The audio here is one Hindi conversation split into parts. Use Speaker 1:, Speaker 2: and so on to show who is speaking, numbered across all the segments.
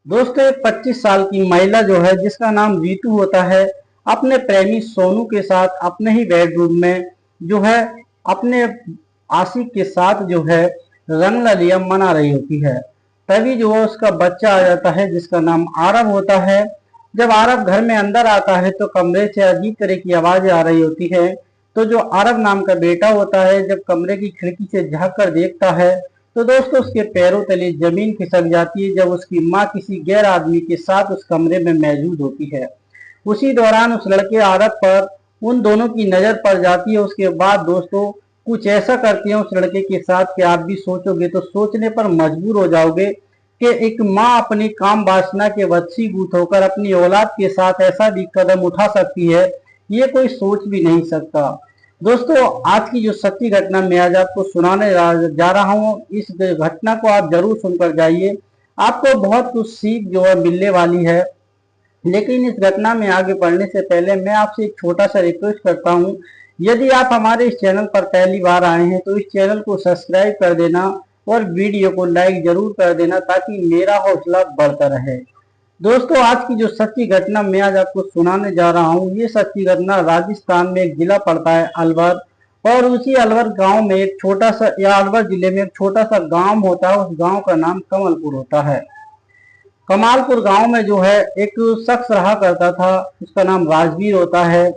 Speaker 1: दोस्तों, एक 25 साल की महिला जो है जिसका नाम रीतू होता है, अपने प्रेमी सोनू के साथ अपने ही बेडरूम में जो है अपने आशिक के साथ जो है रंग रलिया मना रही होती है। तभी जो है उसका बच्चा आ जाता है जिसका नाम आरव होता है। जब आरव घर में अंदर आता है तो कमरे से अजीब तरह की आवाज आ रही होती है। तो जो आरव नाम का बेटा होता है जब कमरे की खिड़की से झांक कर देखता है तो दोस्तों उसके पैरों तले जमीन खिसक जाती है जब उसकी माँ किसी गैर आदमी के साथ उस कमरे में मौजूद होती है। उसी दौरान उस लड़के आरब पर उन दोनों की नजर पड़ जाती है। उसके बाद दोस्तों कुछ ऐसा करती है उस लड़के के साथ कि आप भी सोचोगे तो सोचने पर मजबूर हो जाओगे कि एक माँ अपनी काम वासना के वशीभूत होकर अपनी औलाद के साथ ऐसा भी कदम उठा सकती है, ये कोई सोच भी नहीं सकता। दोस्तों, आज की जो सच्ची घटना मैं आज आपको सुनाने जा रहा हूँ, इस घटना को आप जरूर सुनकर जाइए। आपको बहुत कुछ सीख जो है मिलने वाली है। लेकिन इस घटना में आगे बढ़ने से पहले मैं आपसे एक छोटा सा रिक्वेस्ट करता हूँ। यदि आप हमारे इस चैनल पर पहली बार आए हैं तो इस चैनल को सब्सक्राइब कर देना और वीडियो को लाइक जरूर कर देना ताकि मेरा हौसला बढ़ता रहे। दोस्तों, आज की जो सच्ची घटना मैं आज आपको सुनाने जा रहा हूँ, ये सच्ची घटना राजस्थान में एक जिला पड़ता है अलवर। और उसी अलवर गांव में एक छोटा सा या अलवर जिले में एक छोटा सा गांव होता है। उस गांव का नाम कमलपुर होता है। कमालपुर गांव में जो है एक शख्स रहा करता था, उसका नाम राजवीर होता है।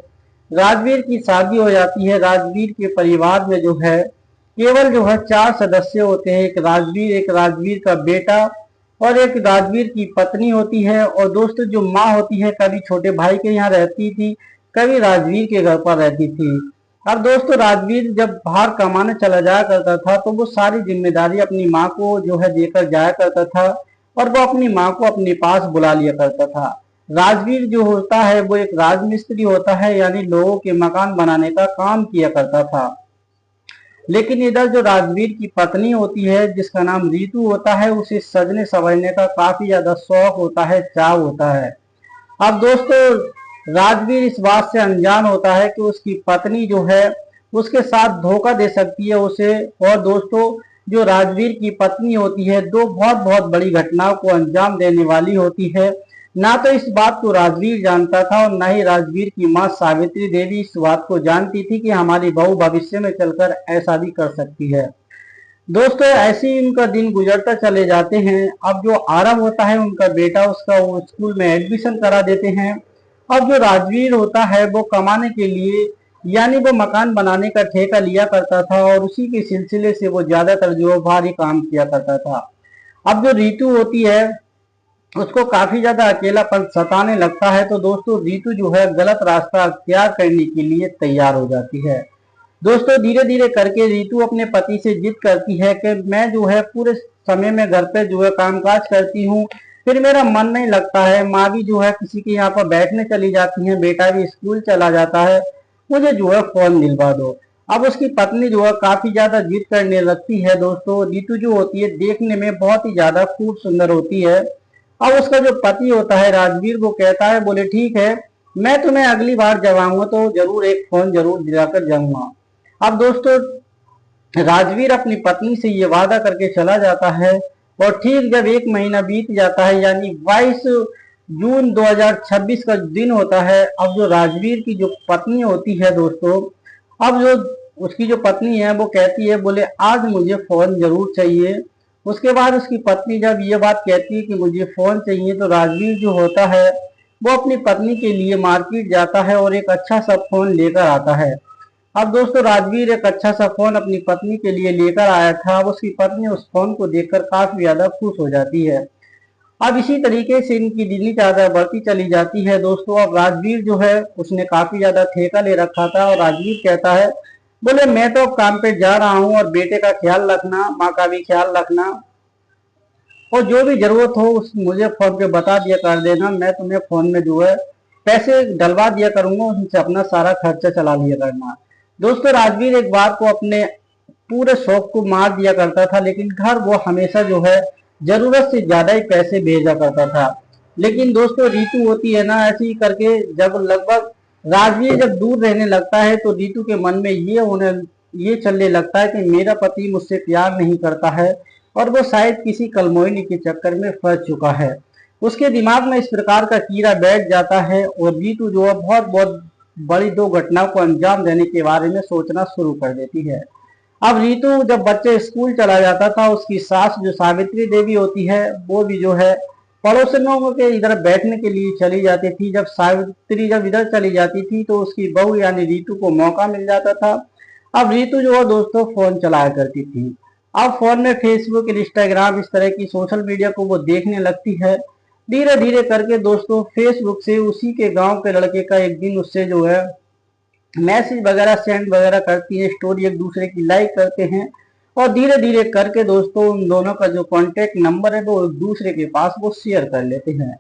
Speaker 1: राजवीर की शादी हो जाती है। राजवीर के परिवार में जो है केवल जो है 4 सदस्य होते हैं। एक राजवीर का बेटा और एक राजवीर की पत्नी होती है। और दोस्तों, जो माँ होती है कभी छोटे भाई के यहाँ रहती थी, कभी राजवीर के घर पर रहती थी। अब दोस्तों, राजवीर जब बाहर कमाने चला जाया करता था तो वो सारी जिम्मेदारी अपनी माँ को जो है देकर जाया करता था और वो अपनी माँ को अपने पास बुला लिया करता था। राजवीर जो होता है वो एक राजमिस्त्री होता है, यानी लोगों के मकान बनाने का काम किया करता था। लेकिन इधर जो राजवीर की पत्नी होती है जिसका नाम रीतू होता है, उसे सजने संवरने का काफी ज्यादा शौक होता है, चाव होता है। अब दोस्तों, राजवीर इस बात से अनजान होता है कि उसकी पत्नी जो है उसके साथ धोखा दे सकती है उसे। और दोस्तों, जो राजवीर की पत्नी होती है दो बहुत बहुत बड़ी घटनाओं को अंजाम देने वाली होती है। ना तो इस बात को राजवीर जानता था और ना ही राजवीर की माँ सावित्री देवी इस बात को जानती थी कि हमारी बहू भविष्य में चलकर ऐसा भी कर सकती है। दोस्तों, ऐसे ही उनका दिन गुजरता चले जाते हैं। अब जो आरव होता है उनका बेटा, उसका वो स्कूल में एडमिशन करा देते हैं। अब जो राजवीर होता है वो कमाने के लिए यानी वो मकान बनाने का ठेका लिया करता था और उसी के सिलसिले से वो ज्यादातर जो भारी काम किया करता था। अब जो रीतू होती है उसको काफी ज्यादा अकेलापन सताने लगता है। तो दोस्तों, रीतू जो है गलत रास्ता अख्तियार करने के लिए तैयार हो जाती है। दोस्तों, धीरे धीरे करके रीतू अपने पति से जिद करती है कि मैं जो है पूरे समय में घर पे जो है कामकाज करती हूँ, फिर मेरा मन नहीं लगता है। माँ भी जो है किसी के यहाँ पर बैठने चली जाती है, बेटा भी स्कूल चला जाता है, मुझे जो है फोन दिलवा दो। अब उसकी पत्नी जो है काफी ज्यादा जिद करने लगती है। दोस्तों, रीतू जो होती है देखने में बहुत ही ज्यादा खूब सुंदर होती है। अब उसका जो पति होता है राजवीर, वो कहता है, बोले ठीक है, मैं तुम्हें अगली बार जब आऊंगा तो जरूर एक फोन जरूर दिलाकर जाऊंगा। अब दोस्तों, राजवीर अपनी पत्नी से ये वादा करके चला जाता है। और ठीक जब एक महीना बीत जाता है यानी 22 जून 2026 का दिन होता है। अब जो राजवीर की जो पत्नी होती है दोस्तों, अब जो उसकी जो पत्नी है वो कहती है, बोले आज मुझे फोन जरूर चाहिए। उसके बाद उसकी पत्नी जब ये बात कहती है कि मुझे फोन चाहिए तो राजवीर जो होता है वो अपनी पत्नी के लिए मार्केट जाता है और एक अच्छा सा फोन लेकर आता है। अब दोस्तों, राजवीर एक अच्छा सा फोन अपनी पत्नी के लिए लेकर आया था। अब उसकी पत्नी उस फोन को देखकर काफी ज्यादा खुश हो जाती है। अब इसी तरीके से इनकी दिल्ली ज्यादा बढ़ती चली जाती है। दोस्तों, अब राजवीर जो है उसने काफी ज्यादा ठेका ले रखा था और राजवीर कहता है, बोले मैं तो अब काम पे जा रहा हूँ और बेटे का ख्याल रखना, माँ का भी ख्याल रखना, और जो भी जरूरत हो उस मुझे फोन पे बता दिया कर देना। मैं तुम्हें फोन में जो है पैसे डलवा दिया करूंगा, उनसे अपना सारा खर्चा चला लिया करना। दोस्तों, राजवीर एक बार को अपने पूरे शौक को मार दिया करता था, लेकिन घर वो हमेशा जो है जरूरत से ज्यादा ही पैसे भेजा करता था। लेकिन दोस्तों, रीतू होती है ना, ऐसे ही करके जब लगभग राजवीर जब दूर रहने लगता है तो रीतू के मन में ये चलने लगता है कि मेरा पति मुझसे प्यार नहीं करता है और वो शायद किसी कलमोहिनी के चक्कर में फंस चुका है। उसके दिमाग में इस प्रकार का कीड़ा बैठ जाता है और रीतु जो है बहुत बहुत बड़ी दो घटनाओं को अंजाम देने के बारे में सोचना शुरू कर देती है। अब रीतु जब बच्चे स्कूल चला जाता था, उसकी सास जो सावित्री देवी होती है वो भी जो है पड़ोसियों के इधर बैठने के लिए चली जाती थी। जब सावित्री जब इधर चली जाती थी तो उसकी बहू यानी रीतु को मौका मिल जाता था। अब रीतु जो है दोस्तों फोन चलाया करती थी। अब फोन में फेसबुक, इंस्टाग्राम इस तरह की सोशल मीडिया को वो देखने लगती है। धीरे धीरे करके दोस्तों फेसबुक से उसी के गांव के लड़के का एक दिन उससे जो है मैसेज वगैरह सेंड वगैरह करती है, स्टोरी एक दूसरे की लाइक करते हैं और धीरे धीरे करके दोस्तों उन दोनों का जो कांटेक्ट नंबर है वो एक दूसरे के पास वो शेयर कर लेते हैं।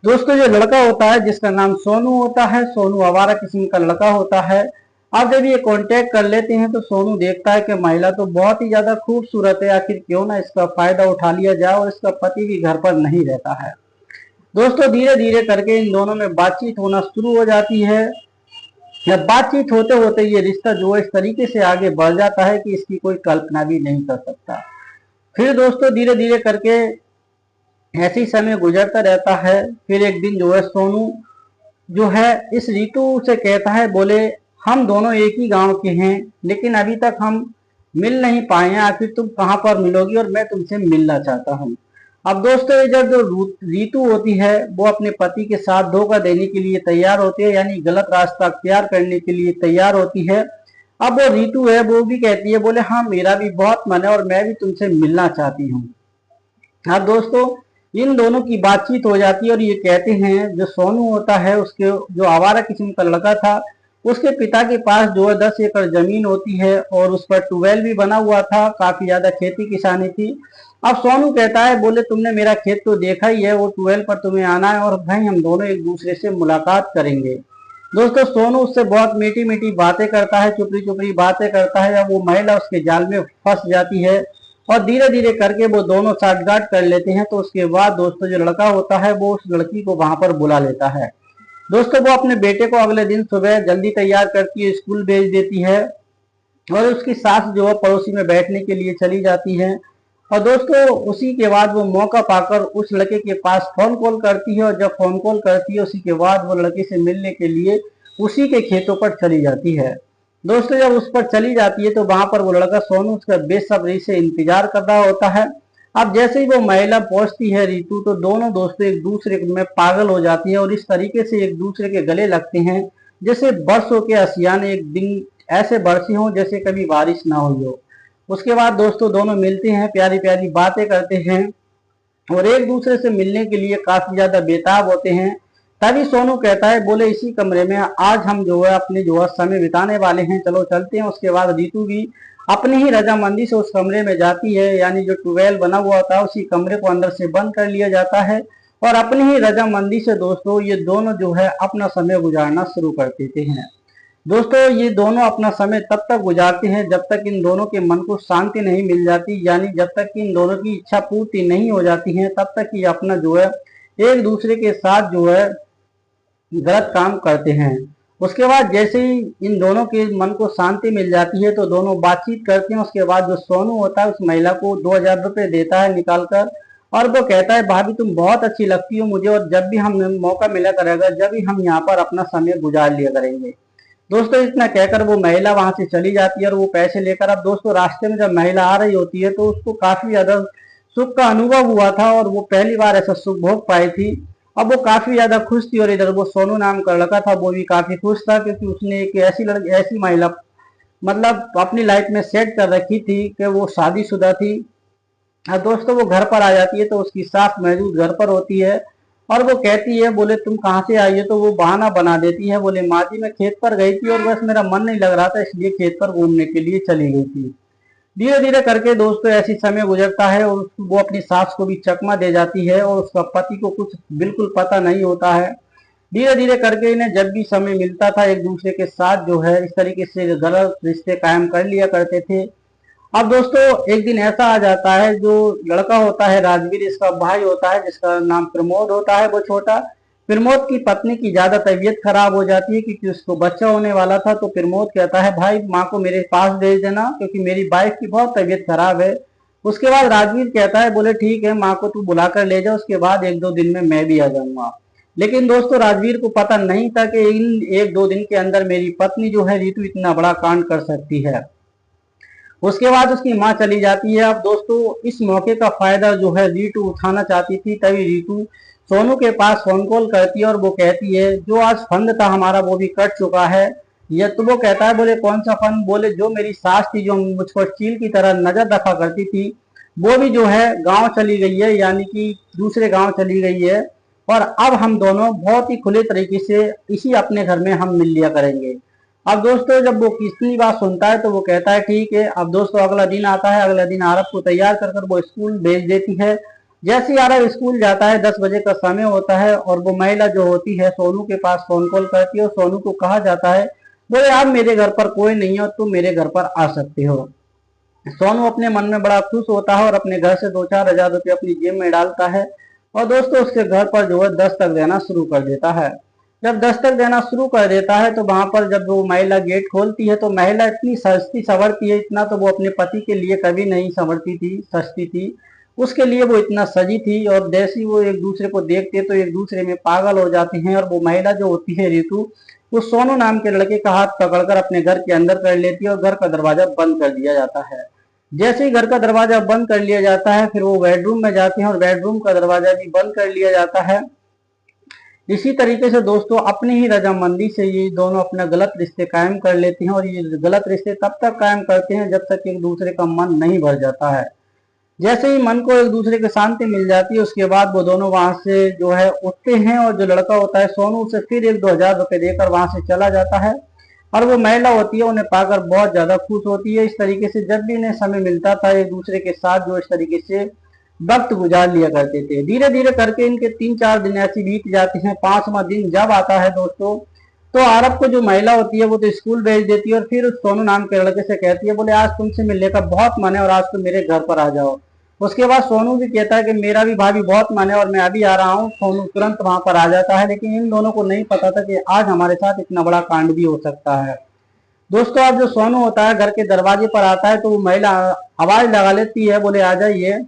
Speaker 1: दोस्तों जो लड़का होता है जिसका नाम सोनू होता है, सोनू आवारा किस्म का लड़का होता है। अब जब ये कांटेक्ट कर लेते हैं तो सोनू देखता है कि महिला तो बहुत ही ज्यादा खूबसूरत है, आखिर क्यों ना इसका फायदा उठा लिया जाए, और इसका पति भी घर पर नहीं रहता है। दोस्तों धीरे धीरे करके इन दोनों में बातचीत होना शुरू हो जाती है। या बातचीत होते होते ये रिश्ता जो है इस तरीके से आगे बढ़ जाता है कि इसकी कोई कल्पना भी नहीं कर सकता। फिर दोस्तों धीरे धीरे करके ऐसी समय गुजरता रहता है। फिर एक दिन जो है सोनू जो है इस रीतु से कहता है, बोले हम दोनों एक ही गांव के हैं लेकिन अभी तक हम मिल नहीं पाए हैं, आखिर तुम कहाँ पर मिलोगी और मैं तुमसे मिलना चाहता हूँ। अब दोस्तों ये जब जो रीतु होती है वो अपने पति के साथ धोखा देने के लिए तैयार होती है, यानी गलत रास्ता अख्तियार करने के लिए तैयार होती है। अब वो रीतु है वो भी कहती है, बोले हाँ मेरा भी बहुत मन है और मैं भी तुमसे मिलना चाहती हूँ। अब दोस्तों इन दोनों की बातचीत हो जाती है और ये कहते हैं, जो सोनू होता है उसके जो आवारा किस्म का लड़का था उसके पिता के पास जो है 10 एकड़ जमीन होती है और उस पर ट्यूबवेल भी बना हुआ था, काफी ज्यादा खेती किसानी थी। अब सोनू कहता है, बोले तुमने मेरा खेत तो देखा ही है, वो ट्यूबवेल पर तुम्हें आना है और भाई हम दोनों एक दूसरे से मुलाकात करेंगे। दोस्तों सोनू उससे बहुत मीठी मीठी बातें करता है, चुपड़ी चुपड़ी बातें करता है। अब वो महिला उसके जाल में फंस जाती है और धीरे धीरे करके वो दोनों साठगांठ कर लेते हैं। तो उसके बाद दोस्तों जो लड़का होता है वो उस लड़की को वहां पर बुला लेता है। दोस्तों वो अपने बेटे को अगले दिन सुबह जल्दी तैयार करती है, स्कूल भेज देती है और उसकी सास जो है पड़ोसी में बैठने के लिए चली जाती है। और दोस्तों उसी के बाद वो मौका पाकर उस लड़के के पास फोन कॉल करती है और जब फोन कॉल करती है उसी के बाद वो लड़के से मिलने के लिए उसी के खेतों पर चली जाती है। दोस्तों जब उस पर चली जाती है तो वहां पर वो लड़का सोनू उसका बेसब्री से इंतजार कर रहा होता है। अब जैसे ही वो महिला पहुंचती है रीतु, तो दोनों दोस्तों एक दूसरे में पागल हो जाती है और इस तरीके से एक दूसरे के गले लगते हैं जैसे बरसों के असियाने एक दिन ऐसे बरसे हों जैसे कभी बारिश ना हुई हो। उसके बाद दोस्तों दोनों मिलते हैं, प्यारी प्यारी बातें करते हैं और एक दूसरे से मिलने के लिए काफी ज्यादा बेताब होते हैं। तभी सोनू कहता है, बोले इसी कमरे में आज हम जो है अपने जो है समय बिताने वाले हैं, चलो चलते हैं। उसके बाद रीतु भी अपनी ही रजामंदी से उस कमरे में जाती है, यानी जो ट्यूबवेल बना हुआ था उसी कमरे को अंदर से बंद कर लिया जाता है और अपनी ही रजामंदी से दोस्तों ये दोनों जो है अपना समय गुजारना शुरू कर देते हैं। दोस्तों ये दोनों अपना समय तब तक गुजारते हैं जब तक इन दोनों के मन को शांति नहीं मिल जाती, यानी जब तक कि इन दोनों की इच्छा पूर्ति नहीं हो जाती है तब तक ये अपना जो है एक दूसरे के साथ जो है गलत काम करते हैं। उसके बाद जैसे ही इन दोनों के मन को शांति मिल जाती है तो दोनों बातचीत करते हैं। उसके बाद जो सोनू होता है उस महिला को 2000 रुपये देता है निकाल कर और वो कहता है, भाभी तुम बहुत अच्छी लगती हो मुझे और जब भी हम मौका मिला करेगा जब भी हम यहाँ पर अपना समय गुजार लिया करेंगे। दोस्तों इतना कहकर वो महिला वहां से चली जाती है और वो पैसे लेकर, अब दोस्तों रास्ते में जब महिला आ रही होती है तो उसको काफी ज्यादा सुख का अनुभव हुआ था और वो पहली बार ऐसा सुख भोग पाई थी। अब वो काफी ज्यादा खुश थी और इधर वो सोनू नाम का लड़का था वो भी काफी खुश था क्योंकि उसने एक ऐसी महिला मतलब अपनी लाइफ में सेट कर रखी थी कि वो शादीशुदा थी। अब दोस्तों वो घर पर आ जाती है तो उसकी सास मौजूद घर पर होती है और वो कहती है, बोले तुम कहाँ से आई हो, तो वो बहाना बना देती है, बोले माँ जी मैं खेत पर गई थी और बस मेरा मन नहीं लग रहा था इसलिए खेत पर घूमने के लिए चली गई थी। धीरे धीरे करके दोस्तों ऐसी समय गुजरता है और वो अपनी सास को भी चकमा दे जाती है और उसका पति को कुछ बिल्कुल पता नहीं होता है। धीरे धीरे करके इन्हें जब भी समय मिलता था एक दूसरे के साथ जो है इस तरीके से गलत रिश्ते कायम कर लिया करते थे। अब दोस्तों एक दिन ऐसा आ जाता है, जो लड़का होता है राजवीर इसका भाई होता है जिसका नाम प्रमोद होता है, वो छोटा प्रमोद की पत्नी की ज्यादा तबीयत खराब हो जाती है क्योंकि उसको बच्चा होने वाला था। तो प्रमोद कहता है, भाई माँ को मेरे पास भेज देना क्योंकि मेरी वाइफ की बहुत तबीयत खराब है उसके बाद राजवीर कहता है, बोले ठीक है, माँ को तू बुला कर ले जा, उसके बाद 1-2 दिन में मैं भी आ जाऊंगा। लेकिन दोस्तों राजवीर को पता नहीं था कि इन 1-2 दिन के अंदर मेरी पत्नी जो है रीतू इतना बड़ा कांड कर सकती है। उसके बाद उसकी माँ चली जाती है। अब दोस्तों इस मौके का फायदा जो है रीतू उठाना चाहती थी, तभी रीतू सोनू के पास फोन कॉल करती है और वो कहती है, जो आज फंड था हमारा वो भी कट चुका है। ये तो वो कहता है, बोले कौन सा फंड? बोले जो मेरी सास थी, जो मुझ पर चील की तरह नजर रखा करती थी, वो भी जो है गांव चली गई है, यानी कि दूसरे गांव चली गई है। और अब हम दोनों बहुत ही खुले तरीके से इसी अपने घर में हम मिल लिया करेंगे। अब दोस्तों जब वो कितनी बात सुनता है तो वो कहता है ठीक है। अब दोस्तों अगला दिन आता है। अगला दिन आरब को तैयार कर कर वो स्कूल भेज देती है। जैसे ही आरब स्कूल जाता है, 10 बजे का समय होता है, और वो महिला जो होती है सोनू के पास फोन कॉल करती है और सोनू को कहा जाता है, बोले आप मेरे घर पर कोई नहीं हो, तुम मेरे घर पर आ सकते हो। सोनू अपने मन में बड़ा खुश होता है और अपने घर से 2-4 हजार रुपये अपनी जेब में डालता है और दोस्तों उसके घर पर जो है दस्तक देना शुरू कर देता है। जब दस्तक देना शुरू कर देता है तो वहां पर जब वो महिला गेट खोलती है तो महिला इतनी सजती सवरती है, इतना तो वो अपने पति के लिए कभी नहीं संवरती थी, सजती थी। उसके लिए वो इतना सजी थी, और जैसे ही वो एक दूसरे को देखते तो एक दूसरे में पागल हो जाते हैं। और वो महिला जो होती है ऋतु, वो सोनू नाम के लड़के का हाथ पकड़कर अपने घर के अंदर कर लेती है और घर का दरवाजा बंद कर दिया जाता है। जैसे ही घर का दरवाजा बंद कर लिया जाता है, फिर वो बेडरूम में जाते हैं और बेडरूम का दरवाजा भी बंद कर लिया जाता है। इसी तरीके से दोस्तों अपनी ही रजामंदी से ये दोनों अपना गलत रिश्ते कायम कर लेते हैं, और ये गलत रिश्ते तब तक कायम करते हैं जब तक एक दूसरे का मन नहीं भर जाता है। जैसे ही मन को एक दूसरे की शांति मिल जाती है, उसके बाद वो दोनों वहां से जो है उठते हैं, और जो लड़का होता है सोनू उसे फिर 1-2 हजार रुपए देकर वहां से चला जाता है। और वो महिला होती है उन्हें पाकर बहुत ज्यादा खुश होती है। इस तरीके से जब भी इन्हें समय मिलता था एक दूसरे के साथ जो इस तरीके से वक्त गुजार लिया करते थे। धीरे धीरे करके इनके 3-4 दिन ऐसी बीत जाते हैं। 5वां दिन जब आता है दोस्तों, तो आरब को जो महिला होती है वो तो स्कूल भेज देती है और फिर उस सोनू नाम के लड़के से कहती है, बोले आज तुमसे मिलने का बहुत मन है और आज तुम मेरे घर पर आ जाओ। उसके बाद सोनू भी कहता है कि मेरा भी भाभी बहुत मन है और मैं अभी आ रहा हूँ। सोनू तुरंत वहां पर आ जाता है, लेकिन इन दोनों को नहीं पता था कि आज हमारे साथ इतना बड़ा कांड भी हो सकता है। दोस्तों अब जो सोनू होता है घर के दरवाजे पर आता है तो वो महिला आवाज लगा लेती है, बोले आ जाइए।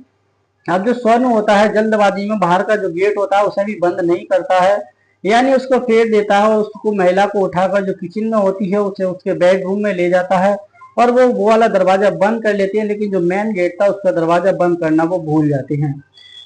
Speaker 1: अब जो सोनू होता है जल्दबाजी में बाहर का जो गेट होता है उसे भी बंद नहीं करता है, यानी उसको फेर देता है और उसको महिला को उठाकर जो किचन में होती है उसे उसके बेडरूम में ले जाता है और वो वाला दरवाजा बंद कर लेते हैं। लेकिन जो मेन गेट था उसका दरवाजा बंद करना वो भूल जाते हैं।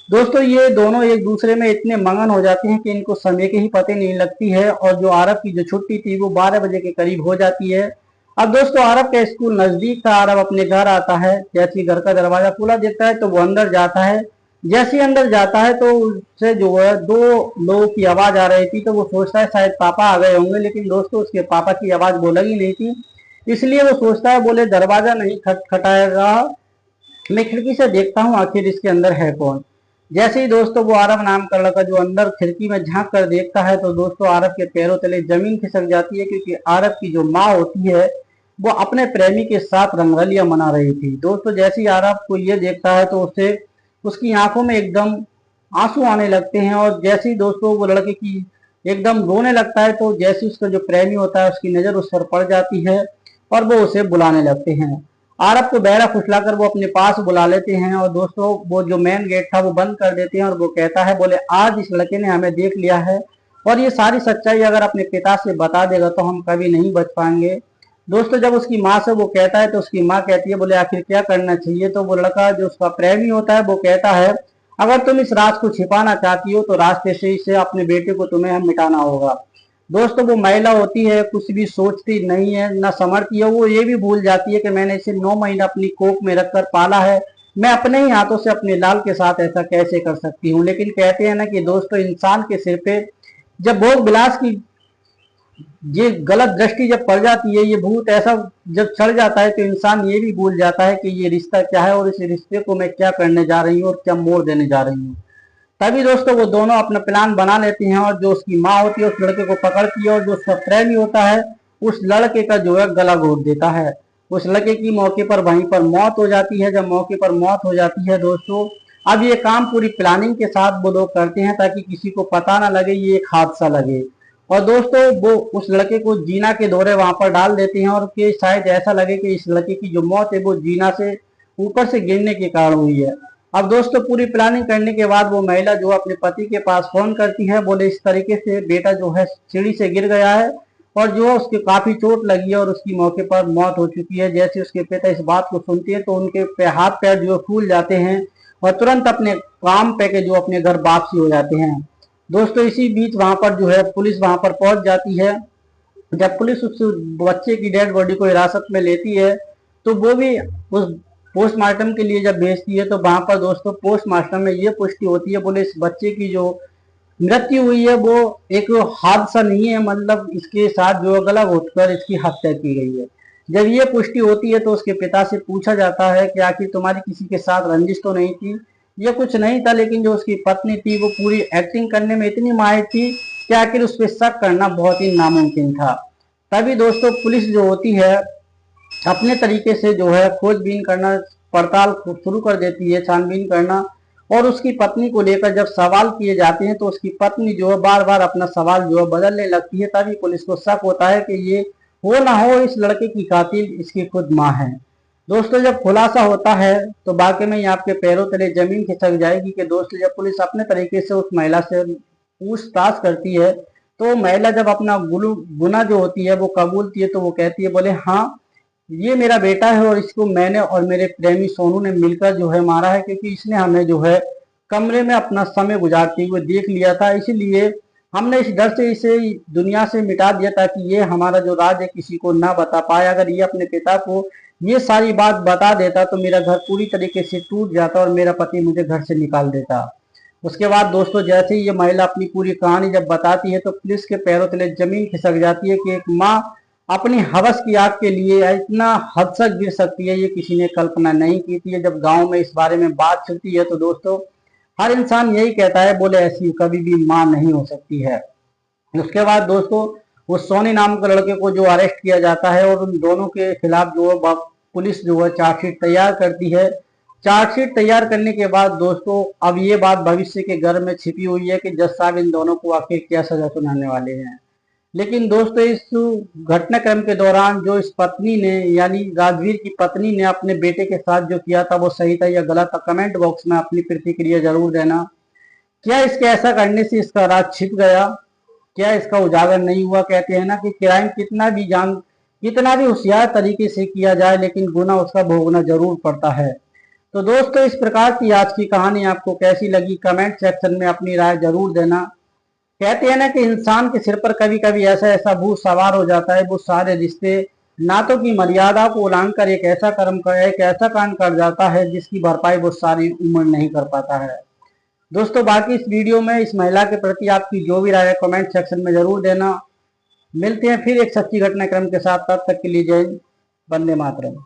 Speaker 1: दोस्तों ये दोनों एक दूसरे में इतने मगन हो जाते हैं कि इनको समय की ही पता नहीं लगती है, और जो आरब की जो छुट्टी थी वो 12 बजे के करीब हो जाती है। अब दोस्तों आरब का स्कूल नजदीक था। आरब अपने घर आता है, जैसे ही घर का दरवाजा खुला देता है तो वो अंदर जाता है। जैसे ही अंदर जाता है तो उससे जो है 2 लोगों की आवाज आ रही थी, तो वो सोचता है शायद पापा आ गए होंगे, लेकिन दोस्तों उसके पापा की आवाज वो लगी नहीं थी। इसलिए वो सोचता है, बोले दरवाजा नहीं खटखटाएगा, मैं खिड़की से देखता हूँ आखिर इसके अंदर है कौन। जैसे ही दोस्तों वो आरब नाम का लड़का जो अंदर खिड़की में झांक कर देखता है तो दोस्तों आरब के पैरों तले जमीन खिसक जाती है, क्योंकि आरब की जो माँ होती है वो अपने प्रेमी के साथ रंगरलियां मना रही थी। दोस्तों जैसे ही आरब को ये देखता है तो उसे उसकी आंखों में एकदम आंसू आने लगते हैं, और जैसे ही दोस्तों वो लड़के की एकदम रोने लगता है तो जैसे उसका जो प्रेमी होता है उसकी नजर उस पर पड़ जाती है और वो उसे बुलाने लगते हैं। आरब को बहरा फुसलाकर वो अपने पास बुला लेते हैं और दोस्तों वो जो मेन गेट था वो बंद कर देते हैं, और वो कहता है, बोले आज इस लड़के ने हमें देख लिया है और ये सारी सच्चाई अगर अपने पिता से बता देगा तो हम कभी नहीं बच पाएंगे। दोस्तों जब उसकी माँ से वो कहता है तो उसकी माँ कहती है, बोले आखिर क्या करना चाहिए? तो वो लड़का जो उसका प्रेमी होता है वो कहता है, अगर तुम इस राज को छिपाना चाहती हो तो रास्ते से इसे अपने बेटे को तुम्हें मिटाना होगा। दोस्तों वो महिला होती है कुछ भी सोचती नहीं है, ना समझती है। वो ये भी भूल जाती है कि मैंने इसे 9 महीना अपनी कोख में रखकर पाला है, मैं अपने ही हाथों से अपने लाल के साथ ऐसा कैसे कर सकती हूँ। लेकिन कहते हैं ना कि दोस्तों इंसान के सिर पे जब भोग विलास की ये गलत दृष्टि जब पड़ जाती है, ये भूत ऐसा जब चढ़ जाता है तो इंसान ये भी भूल जाता है कि ये रिश्ता क्या है और इस रिश्ते को मैं क्या करने जा रही हूँ और क्या मोड़ देने जा रही हूँ। तभी दोस्तों वो दोनों अपना प्लान बना लेती हैं, और जो उसकी माँ होती है उस लड़के को पकड़ती है और जो उसका प्रेमी होता है उस लड़के का जो है गला घोट देता है। उस लड़के की मौके पर वहीं पर मौत हो जाती है। जब मौके पर मौत हो जाती है दोस्तों, अब ये काम पूरी प्लानिंग के साथ वो लोग करते हैं ताकि किसी को पता ना लगे ये एक हादसा लगे। और दोस्तों वो उस लड़के को जीना के दौरे वहां पर डाल देते हैं और कि शायद ऐसा लगे कि इस लड़के की जो मौत है वो जीना से ऊपर से गिरने के कारण हुई है। अब दोस्तों पूरी प्लानिंग करने के बाद वो महिला जो अपने पति के पास फोन करती है, बोले इस तरीके से बेटा जो है सीढ़ी से गिर गया है और जो है उसके काफी चोट लगी है और उसकी मौके पर मौत हो चुकी है। जैसे उसके पिता इस बात को सुनते हैं तो उनके हाथ पैर जो फूल जाते हैं और तुरंत अपने काम पे के जो अपने घर वापसी हो जाते हैं। दोस्तों इसी बीच वहां पर जो है पुलिस वहां पर पहुंच जाती है। जब पुलिस उस बच्चे की डेड बॉडी को हिरासत में लेती है तो वो भी उस पोस्टमार्टम के लिए जब भेजती है तो वहां पर दोस्तों पोस्टमार्टम में ये पुष्टि होती है, बोले इस बच्चे की जो मृत्यु हुई है वो एक हादसा नहीं है, मतलब इसके साथ जो गला घोटकर इसकी हत्या की गई है। जब ये पुष्टि होती है तो उसके पिता से पूछा जाता है कि आखिर तुम्हारी किसी के साथ रंजिश तो नहीं थी। ये कुछ नहीं था, लेकिन जो उसकी पत्नी थी वो पूरी एक्टिंग करने में इतनी माहिर थी कि आखिर उस पर शक करना बहुत ही नामुमकिन था। तभी दोस्तों पुलिस जो होती है अपने तरीके से जो है खोजबीन करना, पड़ताल शुरू कर देती है, छानबीन करना। और उसकी पत्नी को लेकर जब सवाल किए जाते हैं तो उसकी पत्नी जो है बार बार अपना सवाल जो है बदलने लगती है। तभी पुलिस को शक होता है कि ये हो ना हो इस लड़के की कातिल इसकी खुद माँ है। दोस्तों जब खुलासा होता है तो वाकई में ही आपके पैरों तले जमीन खिसक जाएगी कि दोस्तों जब पुलिस अपने तरीके से उस महिला से पूछताछ करती है तो महिला जब अपना गुना जो होती है वो कबूलती है तो वो कहती है, बोले हाँ ये मेरा बेटा है और इसको मैंने और मेरे प्रेमी सोनू ने मिलकर जो है मारा है, क्योंकि इसने हमें जो है कमरे में अपना समय गुजारते हुए देख लिया था, इसीलिए हमने इस डर से इसे दुनिया से मिटा दिया ताकि ये हमारा जो राज है किसी को ना बता पाए। अगर ये अपने पिता को ये सारी बात बता देता तो मेरा घर पूरी तरीके से टूट जाता और मेरा पति मुझे घर से निकाल देता। उसके बाद दोस्तों जैसे ही ये महिला अपनी पूरी कहानी जब बताती है तो पुलिस के पैरों तले जमीन खिसक जाती है कि एक माँ अपनी हवस की आग के लिए इतना हद तक गिर सकती है, ये किसी ने कल्पना नहीं की थी। जब गांव में इस बारे में बात चलती है तो दोस्तों हर इंसान यही कहता है, बोले ऐसी कभी भी मां नहीं हो सकती है। उसके बाद दोस्तों उस सोनी नाम के लड़के को जो अरेस्ट किया जाता है और उन दोनों के खिलाफ जो है पुलिस जो है चार्जशीट तैयार करती है। चार्जशीट तैयार करने के बाद दोस्तों अब ये बात भविष्य के घर में छिपी हुई है कि जज साहब इन दोनों को आखिर क्या सजा सुनाने वाले हैं। लेकिन दोस्तों इस घटनाक्रम के दौरान जो इस पत्नी ने यानी राजवीर की पत्नी ने अपने बेटे के साथ जो किया था वो सही था या गलत था, कमेंट बॉक्स में अपनी प्रतिक्रिया जरूर देना। क्या इसके ऐसा करने से इसका राज छिप गया, क्या इसका उजागर नहीं हुआ? कहते हैं ना कि क्राइम कितना भी होशियार तरीके से किया जाए लेकिन गुना उसका भोगना जरूर पड़ता है। तो दोस्तों इस प्रकार की आज की कहानी आपको कैसी लगी कमेंट सेक्शन में अपनी राय जरूर देना। कहते हैं ना कि इंसान के सिर पर कभी कभी ऐसा ऐसा भूत सवार हो जाता है, वो सारे रिश्ते नातों की मर्यादा को उल्लंघन कर एक ऐसा कांड कर जाता है जिसकी भरपाई वो सारी उम्र नहीं कर पाता है। दोस्तों बाकी इस वीडियो में इस महिला के प्रति आपकी जो भी राय है कमेंट सेक्शन में जरूर देना। मिलते हैं फिर एक सच्ची घटनाक्रम के साथ, तब तक के लिए जय हिंद, वंदे मातरम।